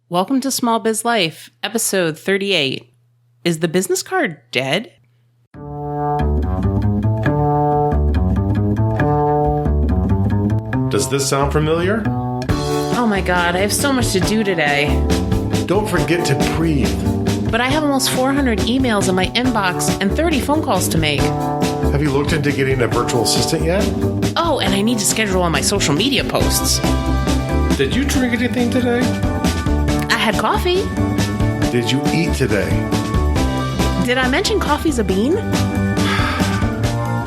Welcome to Small Biz Life, episode 38. Is the business card dead? Does this sound familiar? Oh my god, I have so much to do today. Don't forget to breathe. But I have almost 400 emails in my inbox and 30 phone calls to make. Have you looked into getting a virtual assistant yet? Oh, and I need to schedule all my social media posts. Did you drink anything today? I had coffee. Did you eat today? Did I mention coffee's a bean?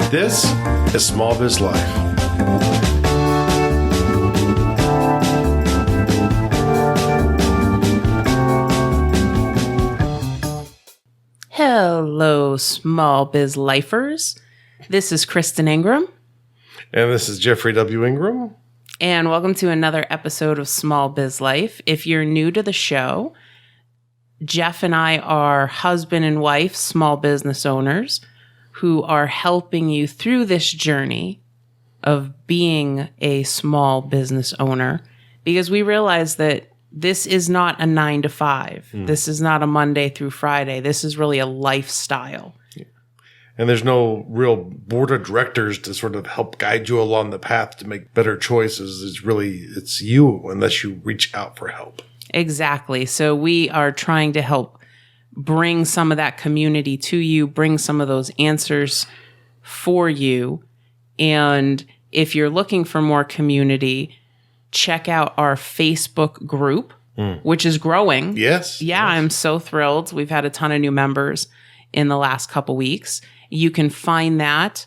This is Small Biz Life. Hello, Small Biz Lifers. This is Kristen Ingram. And this is Jeffrey W. Ingram. And welcome to another episode of Small Biz Life. If you're new to the show, Jeff and I are husband and wife small business owners who are helping you through this journey of being a small business owner, because we realize that this is not a 9 to 5. This is not a Monday through Friday. This is really a lifestyle. And there's no real board of directors to sort of help guide you along the path to make better choices. It's you unless you reach out for help. Exactly. So we are trying to help bring some of that community to you, bring some of those answers for you. And if you're looking for more community, check out our Facebook group, which is growing. Yes. Yeah, yes. I'm so thrilled. We've had a ton of new members in the last couple weeks. You can find that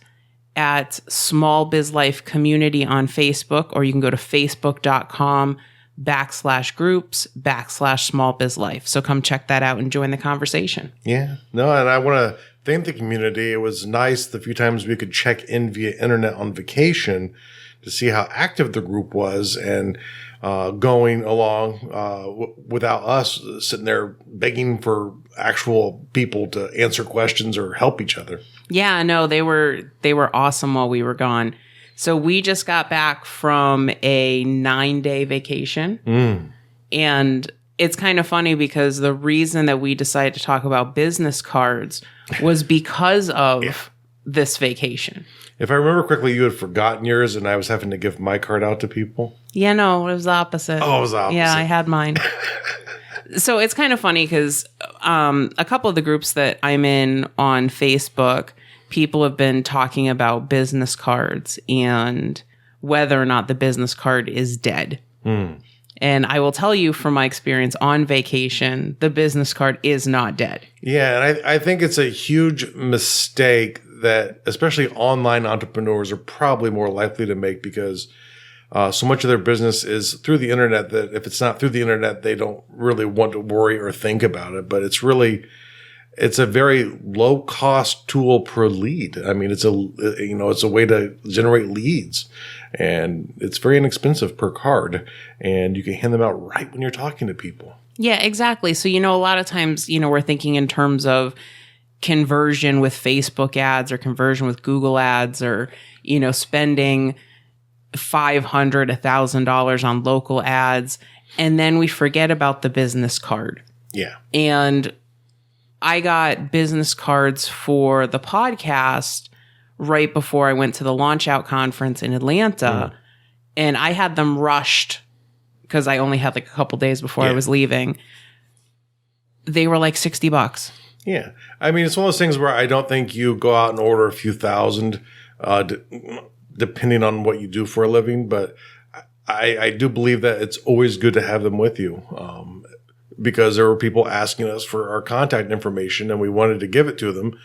at Small Biz Life Community on Facebook, or you can go to facebook.com/groups/Small Biz Life. So come check that out and join the conversation. Yeah. No, and I want to thank the community. It was nice the few times we could check in via internet on vacation to see how active the group was and going along without us sitting there begging for actual people to answer questions or help each other. Yeah, no, they were awesome while we were gone. So we just got back from a 9-day vacation. And it's kind of funny because the reason that we decided to talk about business cards was because of this vacation. If I remember correctly, you had forgotten yours and I was having to give my card out to people. Yeah, no, it was the opposite. Oh, it was the opposite. Yeah, I had mine. So it's kind of funny because a couple of the groups that I'm in on Facebook, people have been talking about business cards and whether or not the business card is dead. And I will tell you from my experience on vacation, the business card is not dead. Yeah, and I think it's a huge mistake that especially online entrepreneurs are probably more likely to make because so much of their business is through the internet that if it's not through the internet, they don't really want to worry or think about it. But it's a very low cost tool per lead. I mean, it's a way to generate leads and it's very inexpensive per card and you can hand them out right when you're talking to people. Yeah, exactly. So, a lot of times, we're thinking in terms of conversion with Facebook ads or conversion with Google ads or, spending $500, $1,000 on local ads. And then we forget about the business card. Yeah. And I got business cards for the podcast right before I went to the Launch Out conference in Atlanta. And I had them rushed because I only had like a couple days before I was leaving. They were like $60. Yeah. I mean, it's one of those things where I don't think you go out and order a few thousand, depending on what you do for a living. But I do believe that it's always good to have them with you because there were people asking us for our contact information and we wanted to give it to them.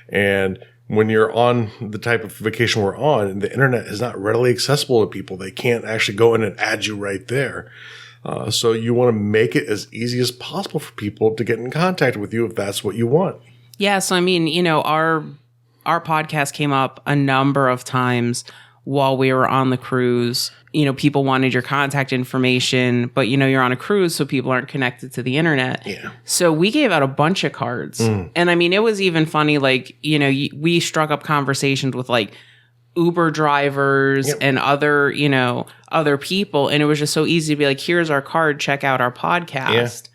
And when you're on the type of vacation we're on, the internet is not readily accessible to people. They can't actually go in and add you right there. So you want to make it as easy as possible for people to get in contact with you if that's what you want. Yeah. So, I mean, our podcast came up a number of times while we were on the cruise. People wanted your contact information, but, you're on a cruise, so people aren't connected to the internet. Yeah. So we gave out a bunch of cards. And I mean, it was even funny, like, we struck up conversations with like Uber drivers and other, other people. And it was just so easy to be like, here's our card, check out our podcast.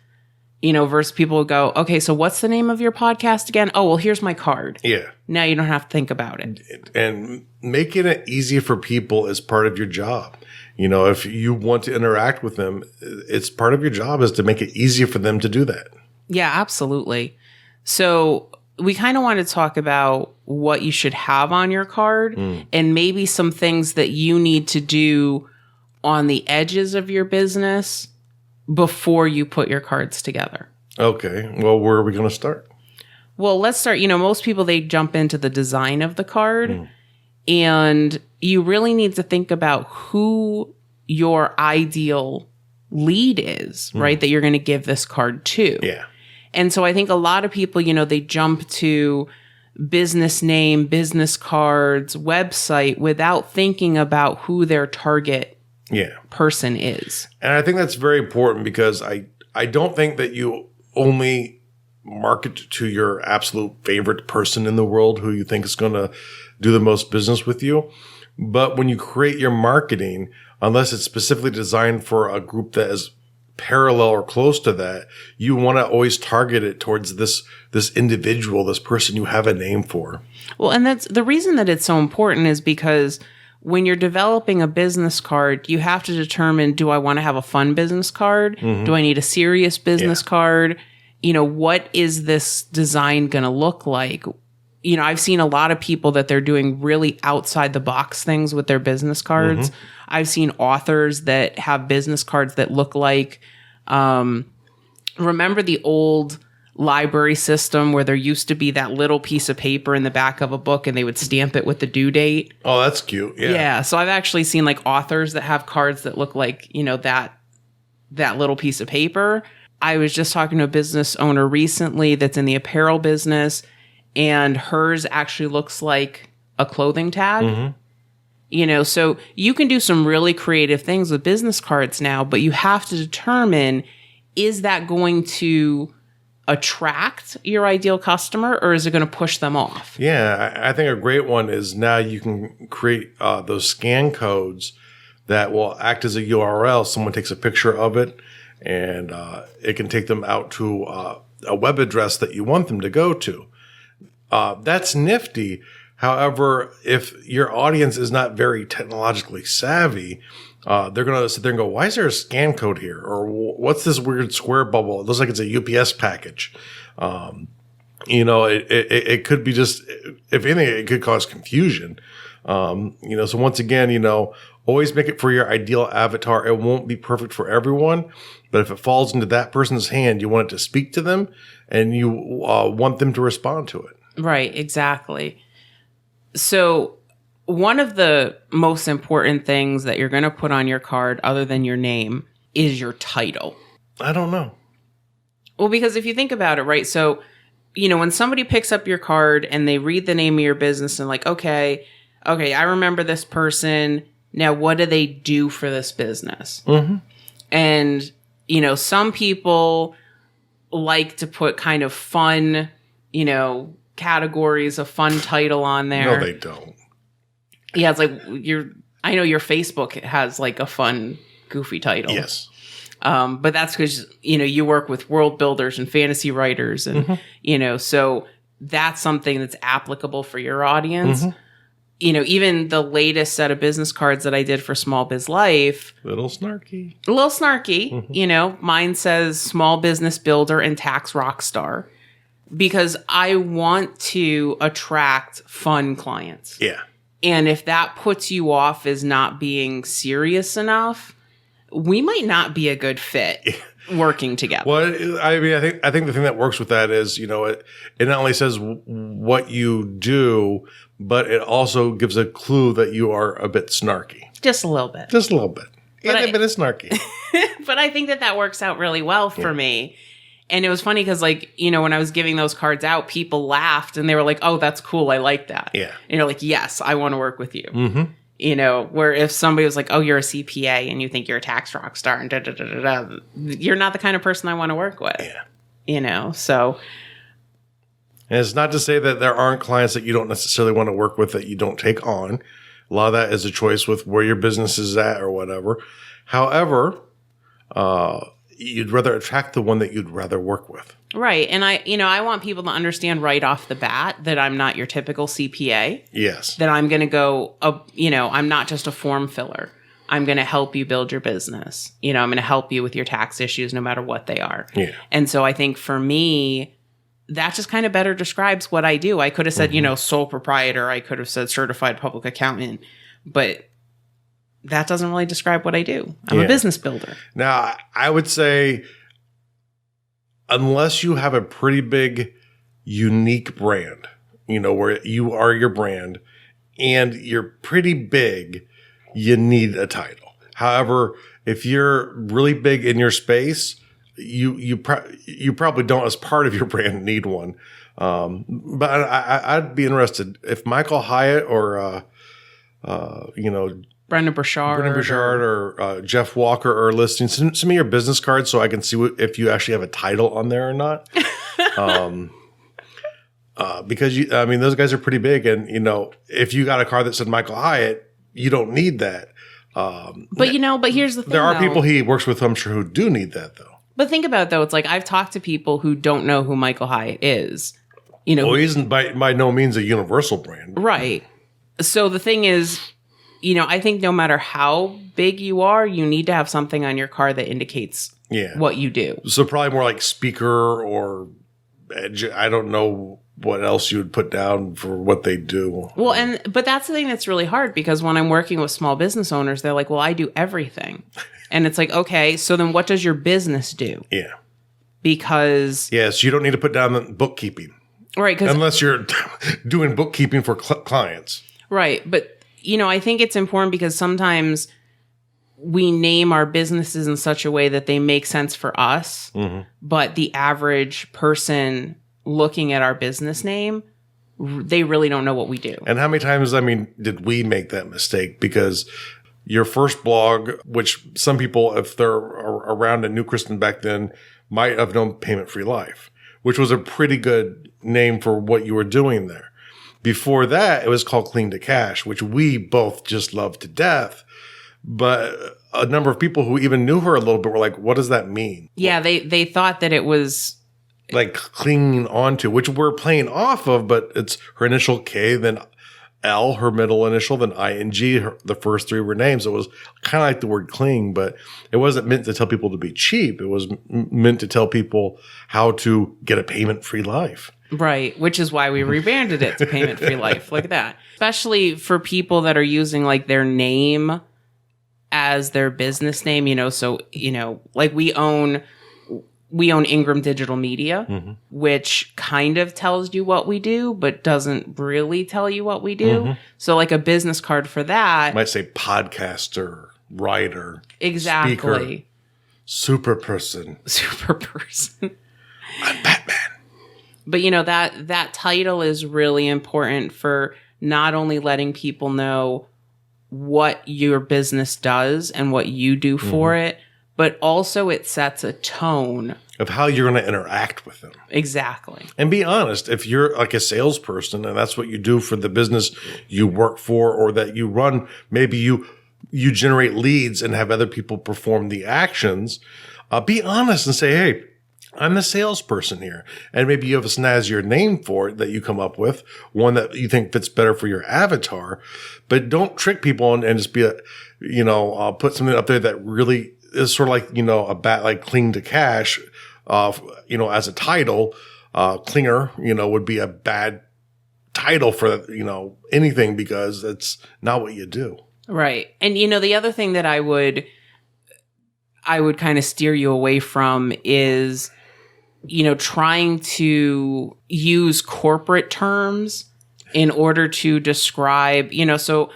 Versus people would go, okay, so what's the name of your podcast again? Oh, well, here's my card. Yeah. Now you don't have to think about it. And making it easy for people is part of your job. If you want to interact with them, it's part of your job is to make it easier for them to do that. Yeah, absolutely. So we kind of want to talk about what you should have on your card and maybe some things that you need to do on the edges of your business before you put your cards together. Okay. Well, where are we going to start? Well, let's start. Most people, they jump into the design of the card and you really need to think about who your ideal lead is, right? That you're going to give this card to. Yeah. And so I think a lot of people, they jump to business name, business cards, website without thinking about who their target person is. And I think that's very important because I don't think that you only market to your absolute favorite person in the world who you think is going to do the most business with you. But when you create your marketing, unless it's specifically designed for a group that is parallel or close to that, you want to always target it towards this individual, this person you have a name for. Well, and that's the reason that it's so important is because when you're developing a business card, you have to determine, do I want to have a fun business card? Do I need a serious business card? What is this design going to look like? I've seen a lot of people that they're doing really outside the box things with their business cards. I've seen authors that have business cards that look like, remember the old library system where there used to be that little piece of paper in the back of a book and they would stamp it with the due date? Oh, that's cute. Yeah. Yeah. So I've actually seen like authors that have cards that look like, that little piece of paper. I was just talking to a business owner recently that's in the apparel business, and hers actually looks like a clothing tag. So you can do some really creative things with business cards now, but you have to determine, is that going to attract your ideal customer or is it going to push them off? Yeah, I think a great one is now you can create those scan codes that will act as a URL. Someone takes a picture of it and it can take them out to a web address that you want them to go to. That's nifty. However, if your audience is not very technologically savvy, they're going to sit there and go, why is there a scan code here? Or what's this weird square bubble? It looks like it's a UPS package. It could be just, if anything, it could cause confusion. So once again, always make it for your ideal avatar. It won't be perfect for everyone, but if it falls into that person's hand, you want it to speak to them and you want them to respond to it. Right, exactly. So one of the most important things that you're going to put on your card other than your name is your title. I don't know. Well, because if you think about it, right? So, when somebody picks up your card and they read the name of your business and like, okay, I remember this person. Now, what do they do for this business? And, some people like to put kind of fun, categories, a fun title on there. No, they don't. Yeah, it's like I know your Facebook has like a fun, goofy title. Yes. But that's because, you work with world builders and fantasy writers and, so that's something that's applicable for your audience. Even the latest set of business cards that I did for Small Biz Life. A little snarky. Mine says small business builder and tax rock star. Because I want to attract fun clients. Yeah. And if that puts you off as not being serious enough, we might not be a good fit working together. Well, I think the thing that works with that is, it not only says what you do, but it also gives a clue that you are a bit snarky. Just a little bit. Just a little bit. Yeah, a bit of snarky. But I think that works out really well for me. And it was funny because, when I was giving those cards out, people laughed and they were like, oh, that's cool. I like that. Yeah. And you're like, yes, I want to work with you. Where if somebody was like, oh, you're a CPA and you think you're a tax rock star and da-da-da-da-da, you're not the kind of person I want to work with. Yeah. So. And it's not to say that there aren't clients that you don't necessarily want to work with that you don't take on. A lot of that is a choice with where your business is at or whatever. However, you'd rather attract the one that you'd rather work with. Right. And I want people to understand right off the bat that I'm not your typical CPA. Yes. That I'm going to go, I'm not just a form filler. I'm going to help you build your business. I'm going to help you with your tax issues, no matter what they are. Yeah. And so I think for me, that just kind of better describes what I do. I could have said, sole proprietor. I could have said certified public accountant, but that doesn't really describe what I do. I'm a business builder. Now, I would say, unless you have a pretty big, unique brand, where you are your brand and you're pretty big, you need a title. However, if you're really big in your space, you probably don't, as part of your brand, need one. But I'd be interested if Michael Hyatt or Brendan Burchard or Jeff Walker are listening. Send me your business card so I can see if you actually have a title on there or not. Because those guys are pretty big, and if you got a card that said Michael Hyatt, you don't need that. But here's the thing. There are people he works with, I'm sure, who do need that, though. But think about it, though. It's like I've talked to people who don't know who Michael Hyatt is. Well, he isn't by no means a universal brand. Right. So the thing is, I think no matter how big you are, you need to have something on your card that indicates what you do. So probably more like speaker or I don't know what else you would put down for what they do. Well, but that's the thing that's really hard, because when I'm working with small business owners, they're like, well, I do everything. And it's like, okay, so then what does your business do? Yeah. Because... Yes, you don't need to put down the bookkeeping. Right. Unless you're doing bookkeeping for clients. Right. But, I think it's important because sometimes we name our businesses in such a way that they make sense for us, but the average person looking at our business name, they really don't know what we do. And how many times, did we make that mistake? Because your first blog, which some people, if they're around in New Kristen back then, might have known Payment Free Life, which was a pretty good name for what you were doing there. Before that, it was called Clean to Cash, which we both just loved to death. But a number of people who even knew her a little bit were like, what does that mean? Yeah, they thought that it was... like clinging onto, which we're playing off of, but it's her initial K, then L, her middle initial, then ING, the first three were names. It was kind of like the word cling, but it wasn't meant to tell people to be cheap. It was meant to tell people how to get a payment-free life. Right, which is why we rebranded it to Payment Free Life. Look at that. Especially for people that are using like their name as their business name, like we own Ingram Digital Media, which kind of tells you what we do, but doesn't really tell you what we do. So like a business card for that. Might say podcaster, writer, exactly. Speaker, super person. I'm Batman. But that title is really important for not only letting people know what your business does and what you do for it, but also it sets a tone of how you're going to interact with them. Exactly. And be honest, if you're like a salesperson and that's what you do for the business you work for or that you run, maybe you generate leads and have other people perform the actions, be honest and say, hey, I'm the salesperson here. And maybe you have a snazzier name for it that you come up with, one that you think fits better for your avatar. But don't trick people and just be put something up there that really is sort of like, a bat like Cling to Cash, as a title. Clinger, would be a bad title for, anything because it's not what you do. Right. And, the other thing that I would kind of steer you away from is, trying to use corporate terms in order to describe, so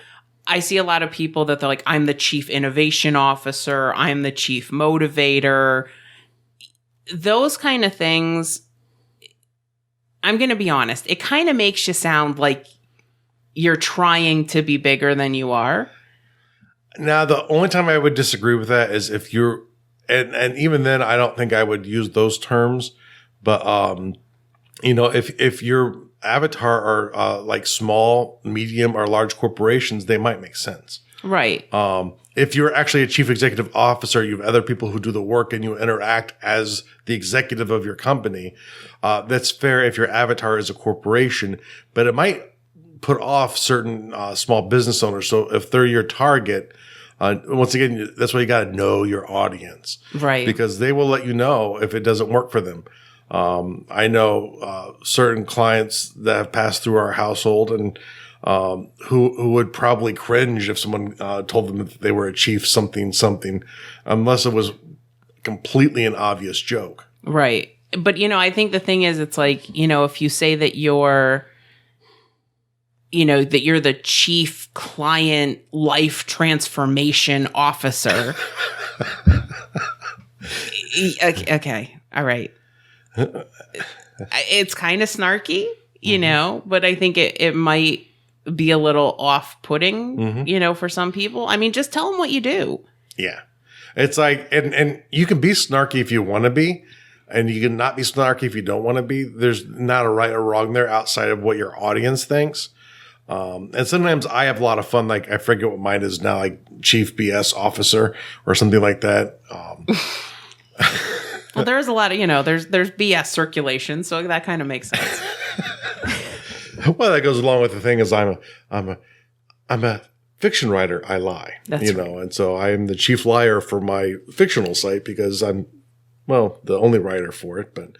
I see a lot of people that they're like, I'm the chief innovation officer. I'm the chief motivator. Those kind of things, I'm going to be honest, it kind of makes you sound like you're trying to be bigger than you are. Now, the only time I would disagree with that is if you're, and even then, I don't think I would use those terms. But, if you're avatar are like small, medium, or large corporations, they might make sense. Right. If you're actually a chief executive officer, you have other people who do the work and you interact as the executive of your company. That's fair if your avatar is a corporation, but it might put off certain small business owners. So if they're your target, once again, that's why you got to know your audience. Right. Because they will let you know if it doesn't work for them. I know certain clients that have passed through our household and who would probably cringe if someone told them that they were a chief something, unless it was completely an obvious joke. Right. But, I think the thing is, it's like, if you say that you're the chief client life transformation officer. Okay. All right. It's kind of snarky, but I think it might be a little off-putting, for some people. I mean, just tell them what you do. Yeah. It's like, and you can be snarky if you want to be, and you can not be snarky if you don't want to be. There's not a right or wrong there outside of what your audience thinks. And sometimes I have a lot of fun. Like, I forget what mine is now, like chief BS officer or something like that. Well, there's a lot of, there's BS circulation. So that kind of makes sense. Well, that goes along with the thing is I'm a fiction writer. I lie, That's right. And so I am the chief liar for my fictional site because I'm, the only writer for it, but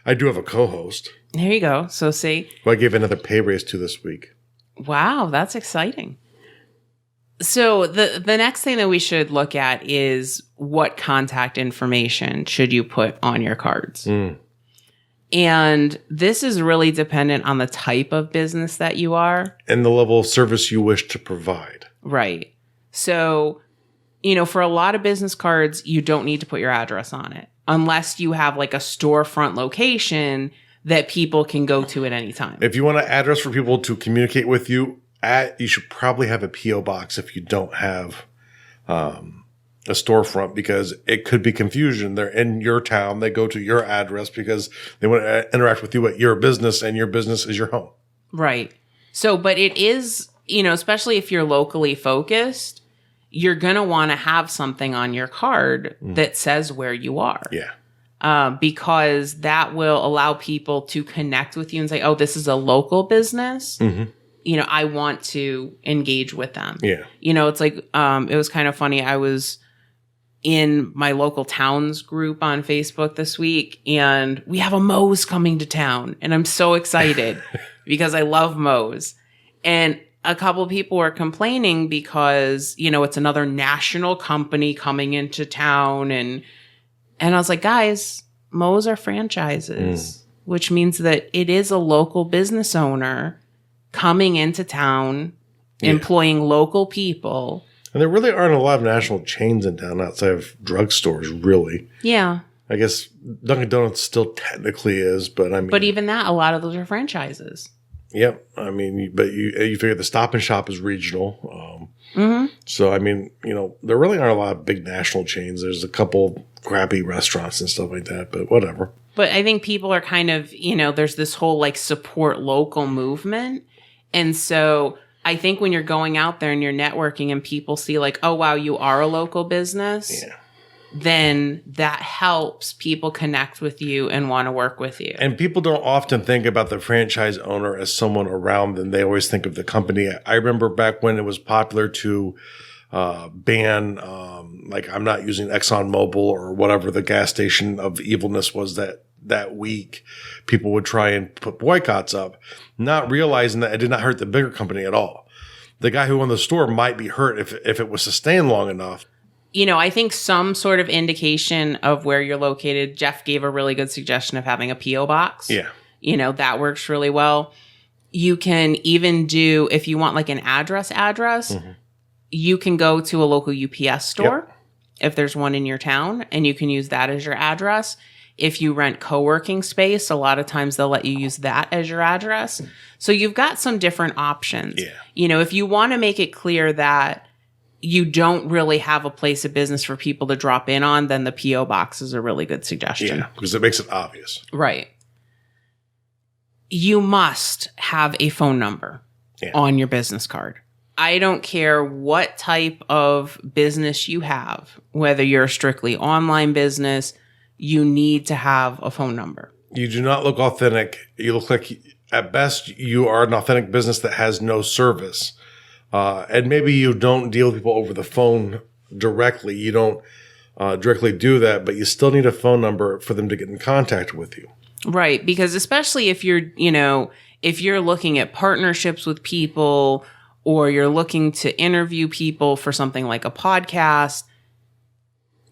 I do have a co-host. There you go. So see, who I gave another pay raise to this week. Wow, that's exciting. So the next thing that we should look at is what contact information should you put on your cards? And this is really dependent on the type of business that you are. And the level of service you wish to provide. Right. So, for a lot of business cards, you don't need to put your address on it unless you have like a storefront location that people can go to at any time. If you want an address for people to communicate with you you should probably have a P.O. box if you don't have a storefront, because it could be confusion. They're in your town. They go to your address because they want to interact with you at your business, and your business is your home. Right. So, but it is, especially if you're locally focused, you're going to want to have something on your card that says where you are. Yeah. Because that will allow people to connect with you and say, oh, this is a local business. Mm-hmm. I want to engage with them. Yeah. It's like, it was kind of funny. I was in my local towns group on Facebook this week, and we have a Moe's coming to town, and I'm so excited because I love Moe's. And a couple of people were complaining because, it's another national company coming into town. And I was like, guys, Moe's are franchises, which means that it is a local business owner coming into town, employing local people. And there really aren't a lot of national chains in town outside of drugstores, really. Yeah. I guess Dunkin' Donuts still technically is, but I mean... But even that, a lot of those are franchises. Yep. I mean, but you figure the Stop and Shop is regional. So, I mean, there really aren't a lot of big national chains. There's a couple crappy restaurants and stuff like that, but whatever. But I think people are kind of, there's this whole like support local movement. And so I think when you're going out there and you're networking and people see like, oh, wow, you are a local business, then that helps people connect with you and want to work with you. And people don't often think about the franchise owner as someone around them. They always think of the company. I remember back when it was popular to ban, like I'm not using ExxonMobil or whatever the gas station of evilness was that week, people would try and put boycotts up, not realizing that it did not hurt the bigger company at all. The guy who owned the store might be hurt if it was sustained long enough. I think some sort of indication of where you're located. Jeff gave a really good suggestion of having a P.O. box. Yeah. That works really well. You can even do, if you want like an address, you can go to a local UPS store if there's one in your town, and you can use that as your address. If you rent co-working space, a lot of times they'll let you use that as your address. So you've got some different options. Yeah. If you want to make it clear that you don't really have a place of business for people to drop in on, then the P.O. box is a really good suggestion. Yeah, because it makes it obvious. Right. you must have a phone number on your business card. I don't care what type of business you have, whether you're a strictly online business, you need to have a phone number. You do not look authentic. You look like, at best, you are an authentic business that has no service. And maybe you don't deal with people over the phone directly. You don't directly do that, but you still need a phone number for them to get in contact with you. Right. Because especially if you're, if you're looking at partnerships with people, or you're looking to interview people for something like a podcast,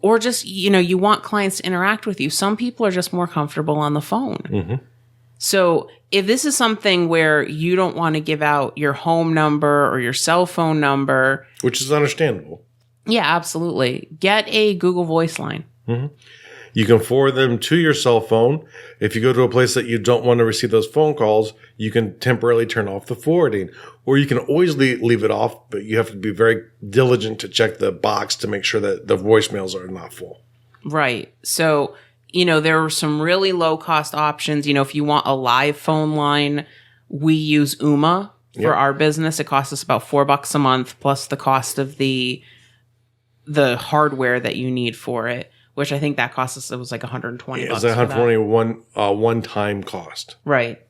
or just, you want clients to interact with you. Some people are just more comfortable on the phone. Mm-hmm. So if this is something where you don't want to give out your home number or your cell phone number, which is understandable. Yeah, absolutely. Get a Google Voice line. Mm-hmm. You can forward them to your cell phone. If you go to a place that you don't want to receive those phone calls, you can temporarily turn off the forwarding. Or you can always leave it off, but you have to be very diligent to check the box to make sure that the voicemails are not full. Right. So, there are some really low-cost options. If you want a live phone line, we use Ooma for our business. It costs us about $4 a month, plus the cost of the hardware that you need for it, which I think that cost us, it was like $120. It's $120 one-time cost. Right.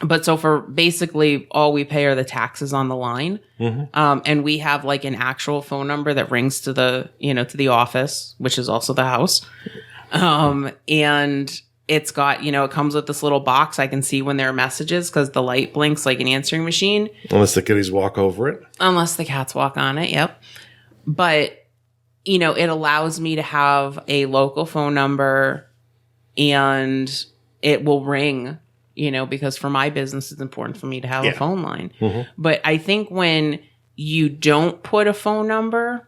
But so for basically all we pay are the taxes on the line. Mm-hmm. And we have like an actual phone number that rings to the, to the office, which is also the house. And it's got, it comes with this little box. I can see when there are messages because the light blinks like an answering machine. Unless the kitties walk over it. Unless the cats walk on it. Yep. But it allows me to have a local phone number and it will ring, because for my business, it's important for me to have a phone line. Mm-hmm. But I think when you don't put a phone number,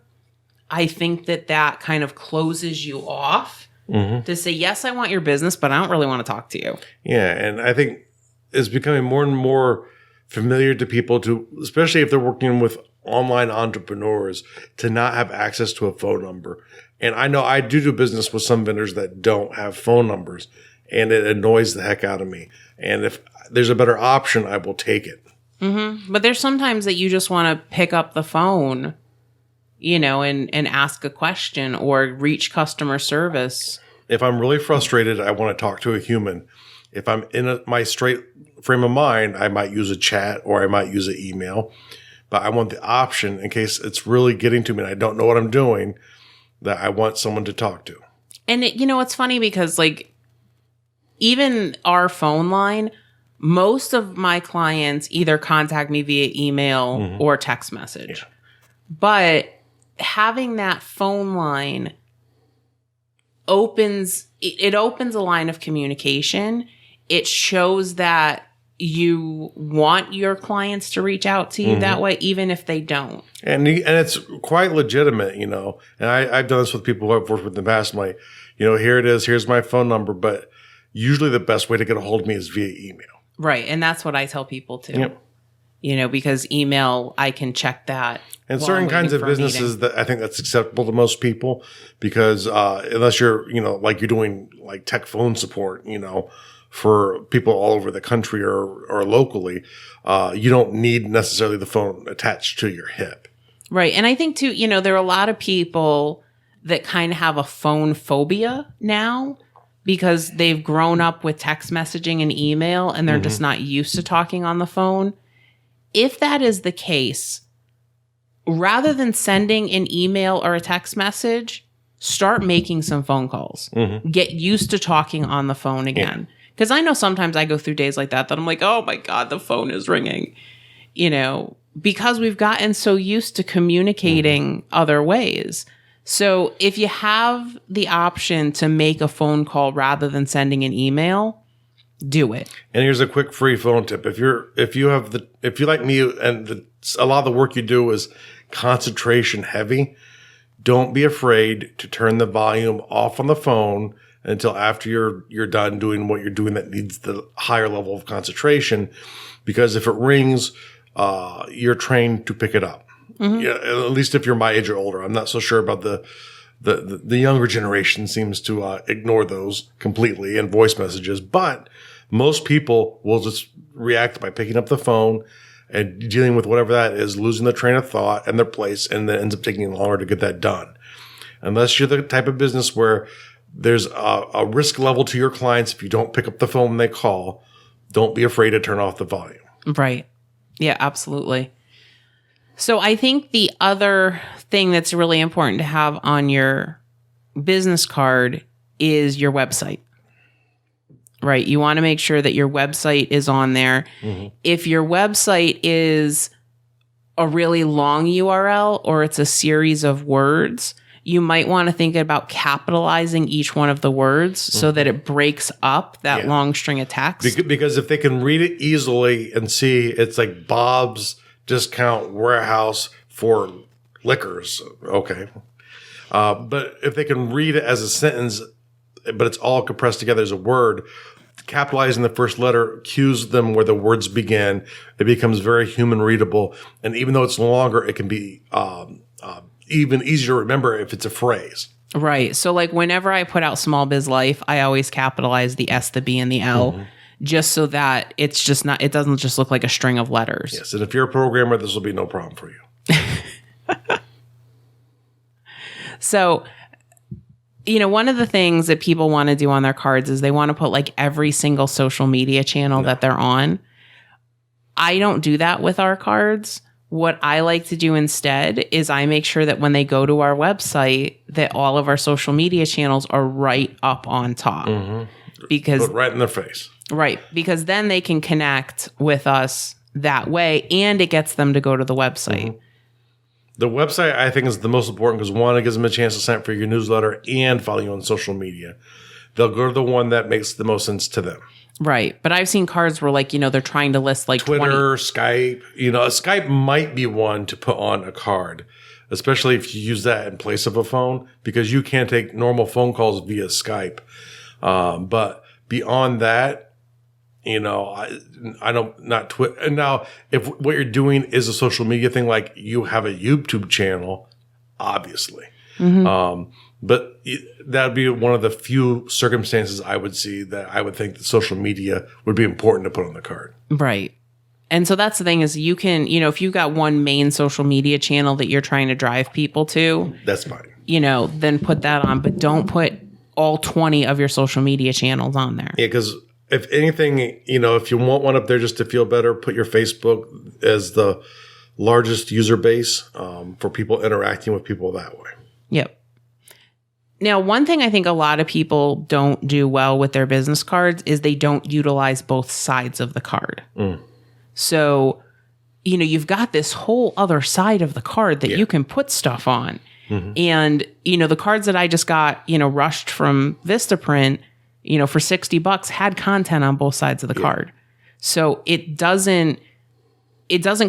I think that kind of closes you off to say, yes, I want your business, but I don't really want to talk to you. Yeah. And I think it's becoming more and more familiar to people especially if they're working with online entrepreneurs, to not have access to a phone number. And I know I do business with some vendors that don't have phone numbers, and it annoys the heck out of me. And if there's a better option, I will take it. Mm-hmm. But there's sometimes that you just want to pick up the phone, and ask a question or reach customer service. If I'm really frustrated, I want to talk to a human. If I'm in my straight frame of mind, I might use a chat or I might use an email. But I want the option in case it's really getting to me and I don't know what I'm doing, that I want someone to talk to. And it's funny because even our phone line, most of my clients either contact me via email or text message. Yeah. But having that phone line opens a line of communication. It shows that you want your clients to reach out to you that way, even if they don't. And it's quite legitimate, And I've done this with people who I've worked with in the past. I'm like, here it is. Here's my phone number. But usually the best way to get a hold of me is via email. Right. And that's what I tell people too. Yep. Because email, I can check that. And certain kinds of businesses that I think that's acceptable to most people, because unless you're, like you're doing like tech phone support, for people all over the country or locally, you don't need necessarily the phone attached to your hip. Right. And I think too, there are a lot of people that kind of have a phone phobia now because they've grown up with text messaging and email and they're just not used to talking on the phone. If that is the case, rather than sending an email or a text message, start making some phone calls. Get used to talking on the phone again. Because I know sometimes I go through days like that I'm like, oh my God, the phone is ringing. Because we've gotten so used to communicating other ways. So if you have the option to make a phone call rather than sending an email, do it. And here's a quick free phone tip. If you like me and a lot of the work you do is concentration heavy, don't be afraid to turn the volume off on the phone until after you're done doing what you're doing that needs the higher level of concentration. Because if it rings, you're trained to pick it up. Yeah, at least if you're my age or older. I'm not so sure about the younger generation seems to ignore those completely and voice messages. But Most people will just react by picking up the phone and dealing with whatever that is, losing their train of thought and their place, and then ends up taking longer to get that done. Unless you're the type of business where there's a risk level to your clients if you don't pick up the phone when they call, don't be afraid to turn off the volume. Right. Yeah, absolutely. So I think the other thing that's really important to have on your business card is your website. Right. You want to make sure that your website is on there. Mm-hmm. If your website is a really long URL or it's a series of words, you might want to think about capitalizing each one of the words so that it breaks up that long string of text. Because if they can read it easily and see it's like Bob's Discount Warehouse for liquors, okay. But if they can read it as a sentence, but it's all compressed together as a word, capitalizing the first letter cues them where the words begin. It becomes very human readable. And even though it's longer, it can be even easier to remember if it's a phrase. Right. So like whenever I put out Small Biz Life, I always capitalize the S, the B, and the L, just so that it's just not, it doesn't just look like a string of letters. Yes. And if you're a programmer, this will be no problem for you. So, you know, one of the things that people want to do on their cards is they want to put like every single social media channel that they're on. I don't do that with our cards. What I like to do instead is I make sure that when they go to our website, that all of our social media channels are right up on top. Because but right in their face. Right. Because then they can connect with us that way, and it gets them to go to the website. The website, I think, is the most important because, one, it gives them a chance to sign up for your newsletter and follow you on social media. They'll go to the one that makes the most sense to them. Right. But I've seen cards where, like, you know, they're trying to list like Twitter, Skype. You know, Skype might be one to put on a card, especially if you use that in place of a phone, because you can't take normal phone calls via Skype. But beyond that, you know, I don't, not Twitter. And now, if what you're doing is a social media thing, like you have a YouTube channel, obviously. But that would be one of the few circumstances I would see that I would think that social media would be important to put on the card. Right. And so that's the thing is you can, you know, if you've got one main social media channel that you're trying to drive people to, that's fine. You know, then put that on, but don't put all 20 of your social media channels on there. Yeah, because if anything, you know, if you want one up there just to feel better, put your Facebook as the largest user base for people interacting with people that way. Yep. Now, one thing I think a lot of people don't do well with their business cards is they don't utilize both sides of the card. So, you know, you've got this whole other side of the card that you can put stuff on. And, you know, the cards that I just got, you know, rushed from Vistaprint, you know, for $60 had content on both sides of the card. So it doesn't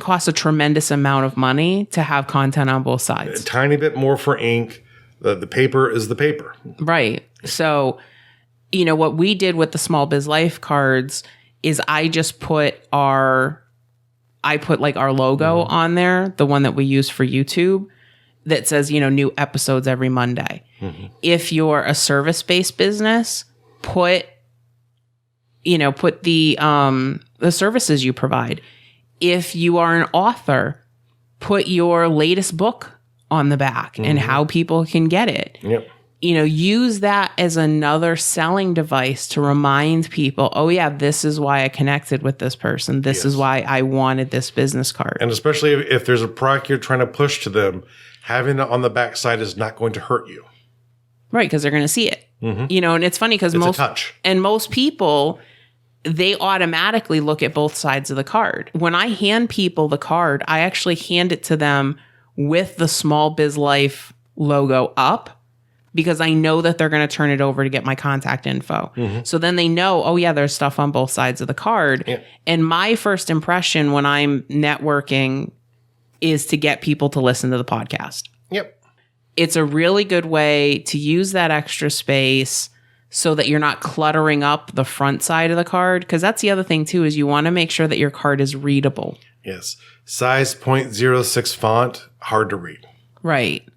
cost a tremendous amount of money to have content on both sides. A tiny bit more for ink. The paper is the paper. Right. So, you know, what we did with the Small Biz Life cards is I put like our logo on there, the one that we use for YouTube, that says, you know, new episodes every Monday. If you're a service-based business, put the services you provide. If you are an author, put your latest book on the back and how people can get it. You know, use that as another selling device to remind people, oh yeah, this is why I connected with this person. This is why I wanted this business card. And especially if there's a product you're trying to push to them, having it on the back side is not going to hurt you. Right, because they're going to see it. You know, and it's funny because most people, they automatically look at both sides of the card. When I hand people the card, I actually hand it to them with the Small Biz Life logo up, because I know that they're going to turn it over to get my contact info. So then they know, oh yeah, there's stuff on both sides of the card. And my first impression when I'm networking is to get people to listen to the podcast. It's a really good way to use that extra space so that you're not cluttering up the front side of the card. Because that's the other thing too, is you want to make sure that your card is readable. Yes. Size 0.06 font, hard to read. Right.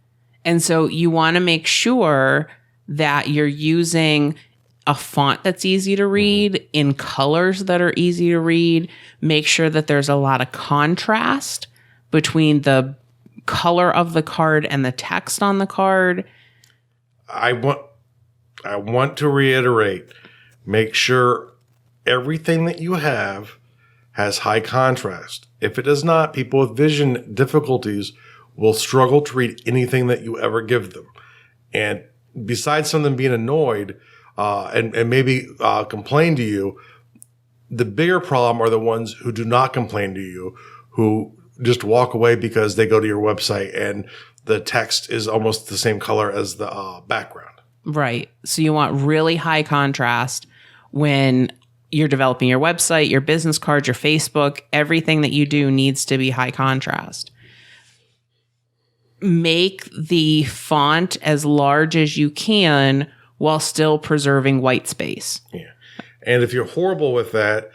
And so you want to make sure that you're using a font that's easy to read in colors that are easy to read. Make sure that there's a lot of contrast between the color of the card and the text on the card. I want to reiterate, make sure everything that you have has high contrast. If it does not, people with vision difficulties will struggle to read anything that you ever give them. And besides some of them being annoyed and maybe complain to you, the bigger problem are the ones who do not complain to you, who just walk away because they go to your website and the text is almost the same color as the background. Right. So you want really high contrast when you're developing your website, your business cards, your Facebook. Everything that you do needs to be high contrast. Make the font as large as you can while still preserving white space. Yeah. And if you're horrible with that,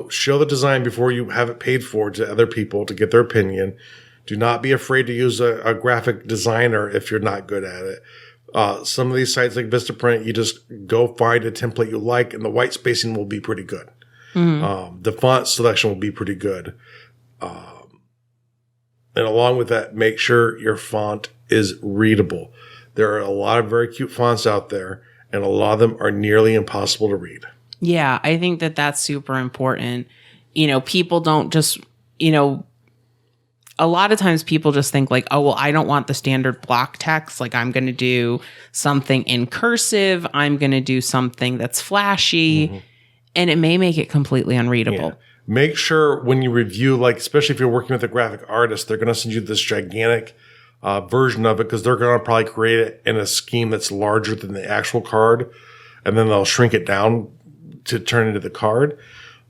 show the design before you have it paid for to other people to get their opinion. Do not be afraid to use a graphic designer if you're not good at it. Some of these sites like Vistaprint, you just go find a template you like and the white spacing will be pretty good. Mm-hmm. The font selection will be pretty good. And along with that, make sure your font is readable. There are a lot of very cute fonts out there, and a lot of them are nearly impossible to read. Yeah, I think that that's super important. People don't just, a lot of times people just think like, oh, well, I don't want the standard block text. Like I'm going to do something in cursive. I'm going to do something that's flashy. Mm-hmm. And it may make it completely unreadable. Yeah. Make sure when you review, like, especially if you're working with a graphic artist, they're going to send you this gigantic version of it because they're going to probably create it in a scheme that's larger than the actual card. And then they'll shrink it down to turn into the card.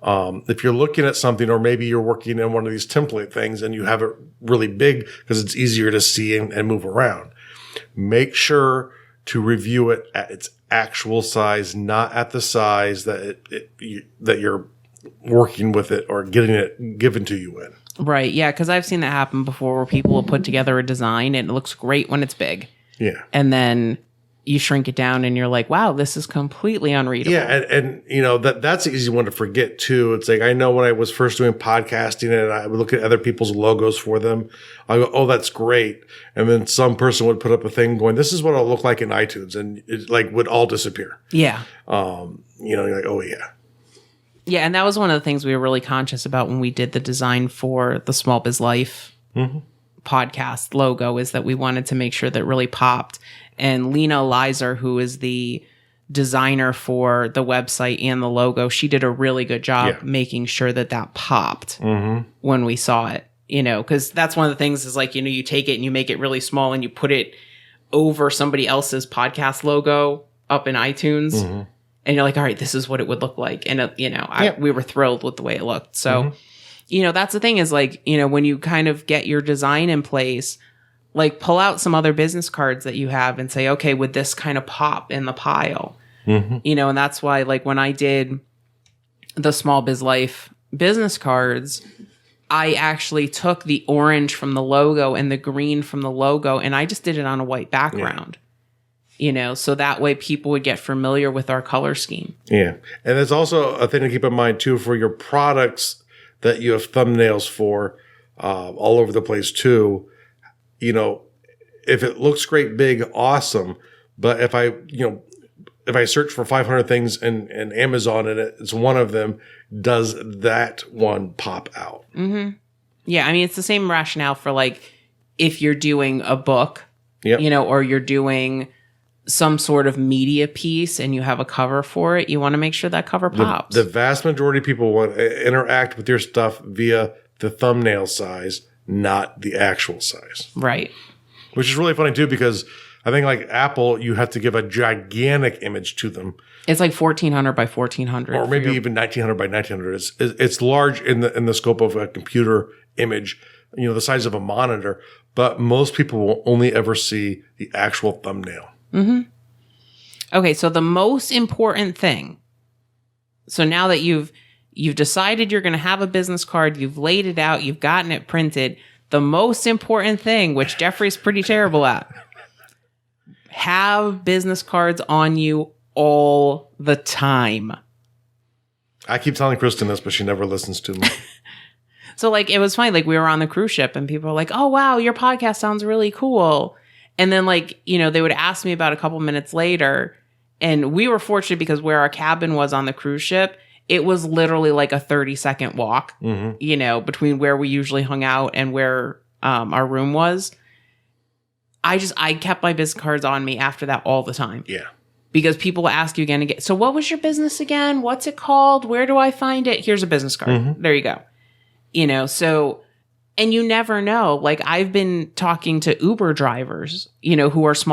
If you're looking at something, or maybe you're working in one of these template things and you have it really big because it's easier to see and move around, make sure to review it at its actual size, not at the size that that you're working with it or getting it given to you in. Right. Yeah. Because I've seen that happen before where people will put together a design and it looks great when it's big. Yeah. And then you shrink it down and you're like, wow, this is completely unreadable. Yeah. And that's an easy one to forget too. It's like, I know when I was first doing podcasting and I would look at other people's logos for them, I go, oh, that's great. And then some person would put up a thing going, this is what it'll look like in iTunes. And it like would all disappear. Yeah. You're like, oh yeah. Yeah. And that was one of the things we were really conscious about when we did the design for the Small Biz Life podcast logo, is that we wanted to make sure that it really popped. And Lena Lizer, who is the designer for the website and the logo, she did a really good job making sure that popped when we saw it, because that's one of the things is like, you take it and you make it really small and you put it over somebody else's podcast logo up in iTunes and you're like, all right, this is what it would look like. And, we were thrilled with the way it looked. So, that's the thing is like, when you kind of get your design in place, like pull out some other business cards that you have and say, okay, would this kind of pop in the pile? And that's why like when I did the Small Biz Life business cards, I actually took the orange from the logo and the green from the logo and I just did it on a white background, so that way people would get familiar with our color scheme. Yeah. And there's also a thing to keep in mind too for your products that you have thumbnails for all over the place too. If it looks great, big, awesome. But if I search for 500 things in Amazon and it's one of them, does that one pop out? Mm-hmm. Yeah. I mean, it's the same rationale for like, if you're doing a book, or you're doing some sort of media piece and you have a cover for it, you want to make sure that cover pops. The vast majority of people want to interact with your stuff via the thumbnail size, not the actual size. Right. Which is really funny too, because I think like Apple, you have to give a gigantic image to them. It's like 1400 by 1400. Or maybe even 1900 by 1900. It's large in the scope of a computer image, the size of a monitor, but most people will only ever see the actual thumbnail. Mm-hmm. Okay. So the most important thing. So now that you've decided you're going to have a business card, you've laid it out, you've gotten it printed. The most important thing, which Jeffrey's pretty terrible at, have business cards on you all the time. I keep telling Kristen this, but she never listens to me. So like, it was funny. Like we were on the cruise ship and people were like, oh, wow, your podcast sounds really cool. And then like, you know, they would ask me about a couple minutes later. And we were fortunate because where our cabin was on the cruise ship, it was literally like a 30-second walk, you know, between where we usually hung out and where our room was. I kept my business cards on me after that all the time. Yeah. Because people will ask you again and again. So what was your business again? What's it called? Where do I find it? Here's a business card. There you go. You know, so, and you never know. Like I've been talking to Uber drivers, you know, who are small